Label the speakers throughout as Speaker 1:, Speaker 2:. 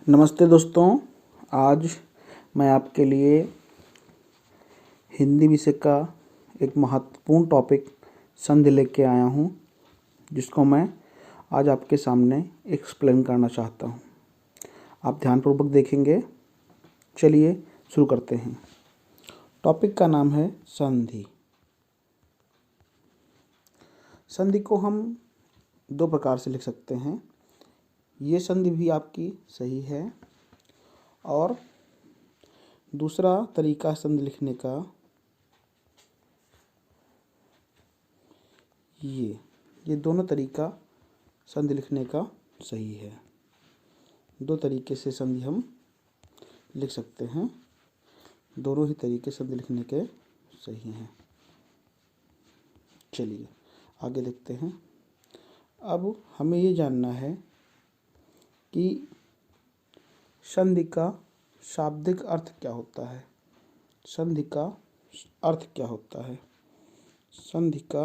Speaker 1: नमस्ते दोस्तों। आज मैं आपके लिए हिंदी विषय का एक महत्वपूर्ण टॉपिक संधि लेके आया हूँ, जिसको मैं आज आपके सामने एक्सप्लेन करना चाहता हूँ। आप ध्यानपूर्वक देखेंगे। चलिए शुरू करते हैं। टॉपिक का नाम है संधि। संधि को हम दो प्रकार से लिख सकते हैं। ये संधि भी आपकी सही है और दूसरा तरीका संधि लिखने का ये दोनों तरीका संधि लिखने का सही है। दो तरीके से संधि हम लिख सकते हैं। दोनों ही तरीके संधि लिखने के सही हैं। चलिए आगे देखते हैं। अब हमें ये जानना है कि संधि का शाब्दिक अर्थ क्या होता है। संधि का अर्थ क्या होता है। संधि का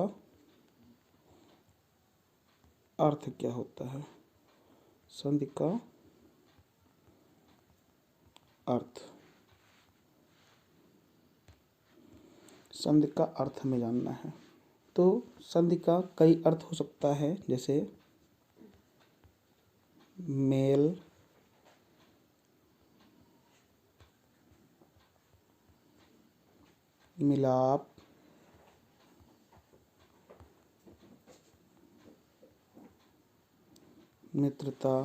Speaker 1: अर्थ क्या होता है। संधि का अर्थ। संधि का अर्थ हमें जानना है। तो संधि का कई अर्थ हो सकता है, जैसे मेल, मिलाप, मित्रता,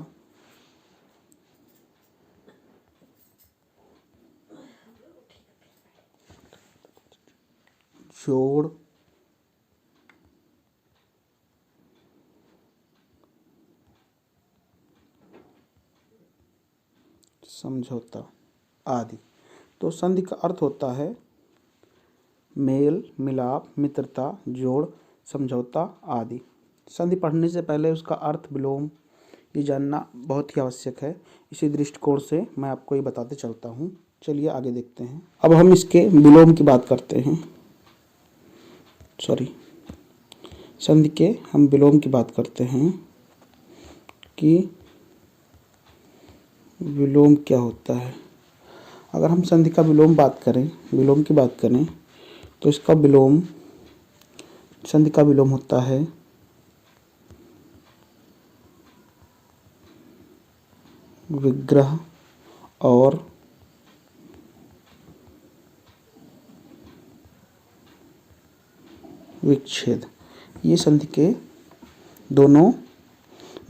Speaker 1: जोड़, समझौता आदि। तो संधि का अर्थ होता है मेल, मिलाप, मित्रता, जोड़, समझौता आदि। संधि पढ़ने से पहले उसका अर्थ, विलोम ये जानना बहुत ही आवश्यक है। इसी दृष्टिकोण से मैं आपको ये बताते चलता हूँ। चलिए आगे देखते हैं। अब हम इसके विलोम की बात करते हैं। संधि के हम विलोम की बात करते हैं कि विलोम क्या होता है। अगर हम संधि का विलोम की बात करें तो इसका विलोम, संधि का विलोम होता है विग्रह और विच्छेद। ये संधि के दोनों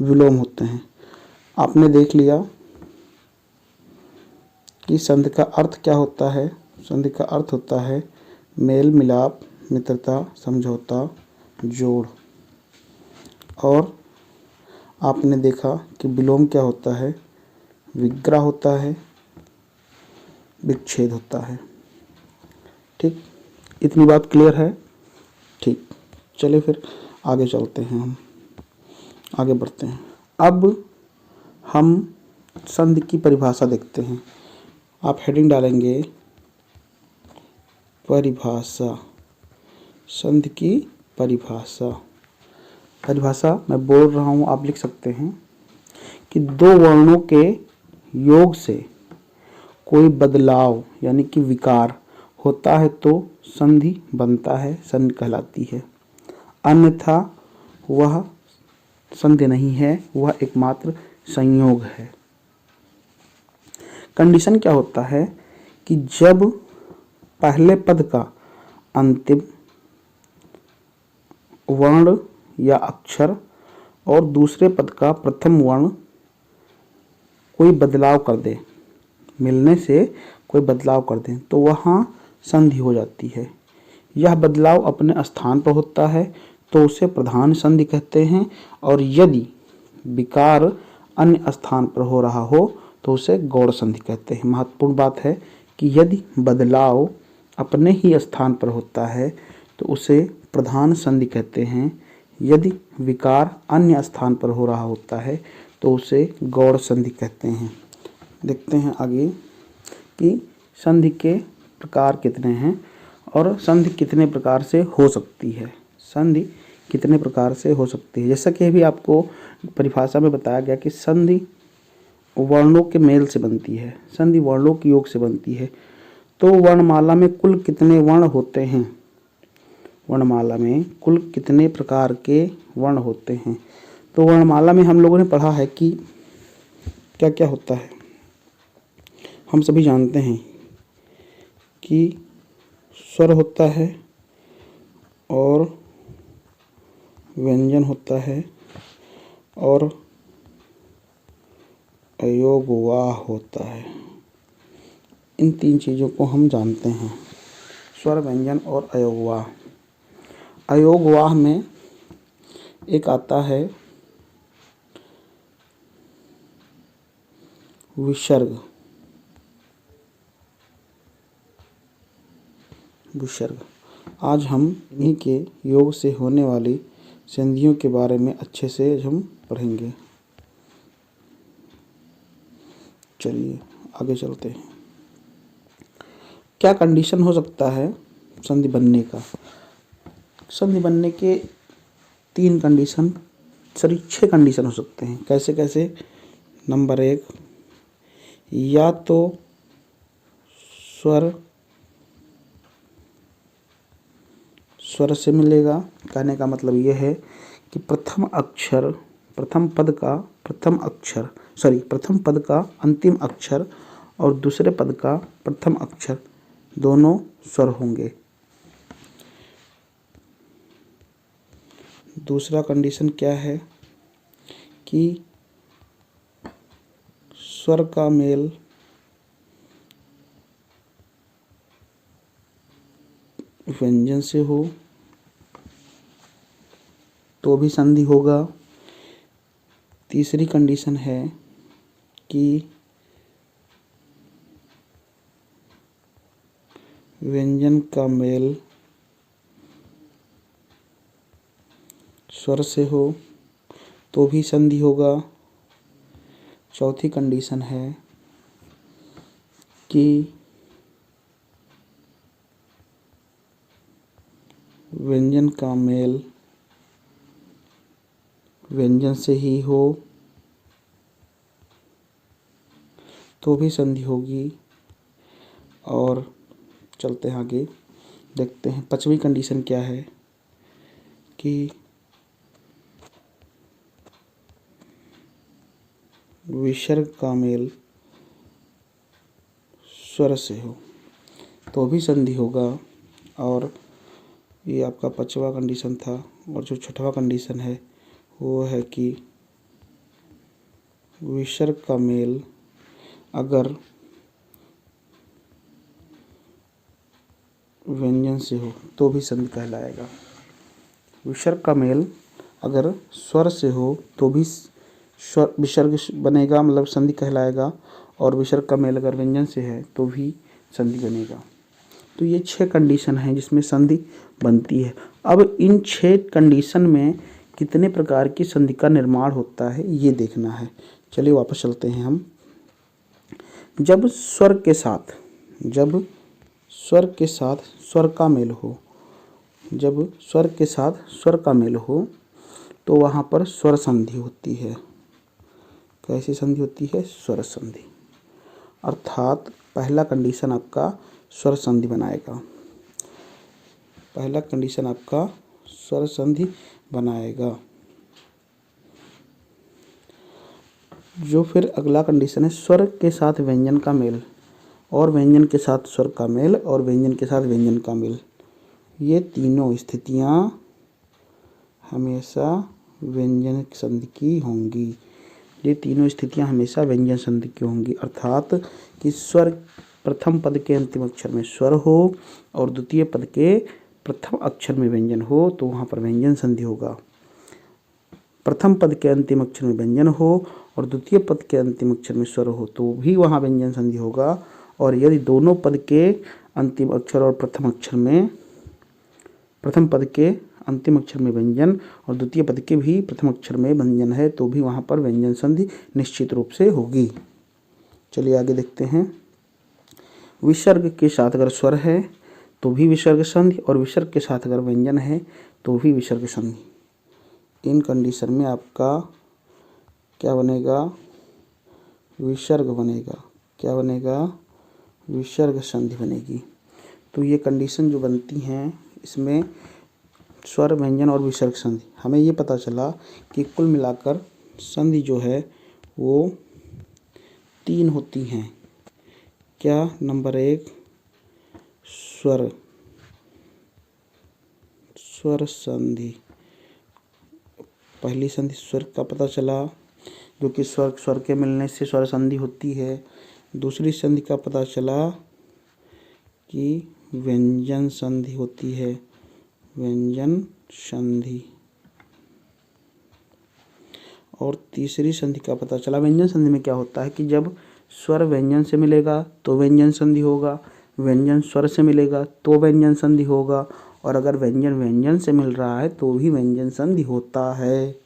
Speaker 1: विलोम होते हैं। आपने देख लिया कि संधि का अर्थ क्या होता है। संधि का अर्थ होता है मेल, मिलाप, मित्रता, समझौता, जोड़। और आपने देखा कि विलोम क्या होता है, विग्रह होता है, विच्छेद होता है। ठीक, इतनी बात क्लियर है। ठीक, चलिए फिर आगे चलते हैं। हम आगे बढ़ते हैं। अब हम संधि की परिभाषा देखते हैं। आप हेडिंग डालेंगे परिभाषा। संधि की परिभाषा। परिभाषा मैं बोल रहा हूँ, आप लिख सकते हैं कि दो वर्णों के योग से कोई बदलाव यानी कि विकार होता है तो संधि बनता है, संधि कहलाती है। अन्यथा वह संधि नहीं है, वह एकमात्र संयोग है। कंडीशन क्या होता है कि जब पहले पद का अंतिम वर्ण या अक्षर और दूसरे पद का प्रथम वर्ण कोई बदलाव कर दे, मिलने से कोई बदलाव कर दे, तो वहाँ संधि हो जाती है। यह बदलाव अपने स्थान पर होता है तो उसे प्रधान संधि कहते हैं, और यदि विकार अन्य स्थान पर हो रहा हो तो उसे गौड़ संधि कहते हैं। महत्वपूर्ण बात है कि यदि बदलाव अपने ही स्थान पर होता है तो उसे प्रधान संधि कहते हैं। यदि विकार अन्य स्थान पर हो रहा होता है तो उसे गौड़ संधि कहते हैं। देखते हैं आगे कि संधि के प्रकार कितने हैं और संधि कितने प्रकार से हो सकती है। संधि कितने प्रकार से हो सकती है, जैसा कि अभी आपको परिभाषा में बताया गया कि संधि वर्णों के मेल से बनती है, संधि वर्णों के योग से बनती है। तो वर्णमाला में कुल कितने वर्ण होते हैं? वर्णमाला में कुल कितने प्रकार के वर्ण होते हैं? तो वर्णमाला में हम लोगों ने पढ़ा है कि क्या क्या होता है। हम सभी जानते हैं कि स्वर होता है और व्यंजन होता है और अयोगवाह होता है। इन तीन चीज़ों को हम जानते हैं, स्वर, व्यंजन और अयोगवाह। अयोगवाह में एक आता है विसर्ग। विसर्ग आज हम इन्हीं के योग से होने वाली संधियों के बारे में अच्छे से हम पढ़ेंगे। चलिए आगे चलते हैं। क्या कंडीशन हो सकता है संधि बनने का? संधि बनने के 6 कंडीशन हो सकते हैं। कैसे कैसे? नंबर 1, या तो स्वर से मिलेगा। कहने का मतलब यह है कि प्रथम पद का अंतिम अक्षर और दूसरे पद का प्रथम अक्षर दोनों स्वर होंगे। दूसरा कंडीशन क्या है कि स्वर का मेल व्यंजन से हो तो भी संधि होगा। तीसरी कंडीशन है कि व्यंजन का मेल स्वर से हो तो भी संधि होगा। चौथी कंडीशन है कि व्यंजन का मेल व्यंजन से ही हो तो भी संधि होगी। और चलते हैं आगे, देखते हैं पांचवी कंडीशन क्या है कि विसर्ग का मेल स्वर से हो तो भी संधि होगा। और ये आपका 5वां कंडीशन था। और जो 6वां कंडीशन है वो है कि विसर्ग का मेल अगर व्यंजन से हो तो भी संधि कहलाएगा। विसर्ग का मेल अगर स्वर से हो तो भी स्वर विसर्ग बनेगा, मतलब संधि कहलाएगा। और विसर्ग का मेल अगर व्यंजन से है तो भी संधि बनेगा। तो ये 6 कंडीशन हैं जिसमें संधि बनती है। अब इन 6 कंडीशन में कितने प्रकार की संधि का निर्माण होता है ये देखना है। चलिए वापस चलते हैं हम। जब स्वर के साथ स्वर का मेल हो, जब स्वर के साथ स्वर का मेल हो तो वहाँ पर स्वर संधि होती है। कैसी संधि होती है? स्वर संधि। अर्थात पहला कंडीशन आपका स्वर संधि बनाएगा। पहला कंडीशन आपका स्वर संधि बनाएगा। जो फिर अगला कंडीशन है स्वर के साथ व्यंजन का मेल और व्यंजन के साथ स्वर का मेल और व्यंजन के साथ व्यंजन का मेल। ये तीनों स्थितियाँ हमेशा व्यंजन संधि की होंगी। ये तीनों स्थितियाँ हमेशा व्यंजन संधि की होंगी। अर्थात कि स्वर प्रथम पद के अंतिम अक्षर में स्वर हो और द्वितीय पद के प्रथम अक्षर में व्यंजन हो तो वहाँ पर व्यंजन संधि होगा। प्रथम पद के अंतिम अक्षर में व्यंजन हो और द्वितीय पद के अंतिम अक्षर में स्वर हो तो भी वहाँ व्यंजन संधि होगा। और यदि दोनों पद के अंतिम अक्षर और प्रथम पद के अंतिम अक्षर में व्यंजन और द्वितीय पद के भी प्रथम अक्षर में व्यंजन है तो भी वहाँ पर व्यंजन संधि निश्चित रूप से होगी। चलिए आगे देखते हैं। विसर्ग के साथ अगर स्वर है तो भी विसर्ग संधि और विसर्ग के साथ अगर व्यंजन है तो भी विसर्ग संधि। इन कंडीशन में आपका क्या बनेगा? विसर्ग बनेगा। क्या बनेगा? विसर्ग संधि बनेगी। तो ये कंडीशन जो बनती हैं इसमें स्वर, व्यंजन और विसर्ग संधि, हमें ये पता चला कि कुल मिलाकर संधि जो है वो 3 होती हैं। क्या? नंबर 1 स्वर संधि। पहली संधि स्वर का पता चला, जो कि स्वर के मिलने से स्वर संधि होती है। दूसरी संधि का पता चला कि व्यंजन संधि होती है, व्यंजन संधि। और तीसरी संधि का पता चला, व्यंजन संधि में क्या होता है कि जब स्वर व्यंजन से मिलेगा तो व्यंजन संधि होगा, व्यंजन स्वर से मिलेगा तो व्यंजन संधि होगा, और अगर व्यंजन व्यंजन से मिल रहा है तो भी व्यंजन संधि होता है।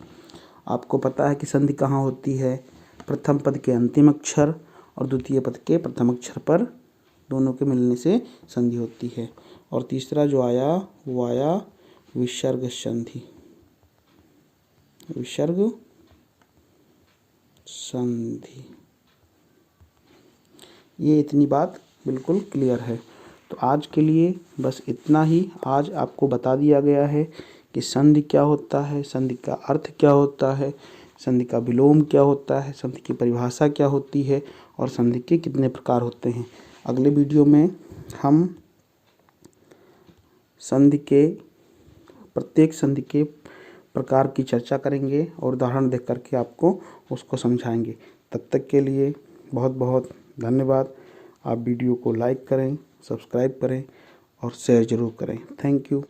Speaker 1: आपको पता है कि संधि कहाँ होती है? प्रथम पद के अंतिम अक्षर और द्वितीय पद के प्रथम अक्षर पर, दोनों के मिलने से संधि होती है। और तीसरा जो आया वो आया विसर्ग संधि। विसर्ग संधि। ये इतनी बात बिल्कुल क्लियर है। तो आज के लिए बस इतना ही। आज आपको बता दिया गया है कि संधि क्या होता है, संधि का अर्थ क्या होता है, संधि का विलोम क्या होता है, संधि की परिभाषा क्या होती है और संधि के कितने प्रकार होते हैं। अगले वीडियो में हम संधि के प्रत्येक संधि के प्रकार की चर्चा करेंगे और उदाहरण देख करके आपको उसको समझाएंगे। तब तक के लिए बहुत बहुत धन्यवाद। आप वीडियो को लाइक करें, सब्सक्राइब करें और शेयर ज़रूर करें। Thank you.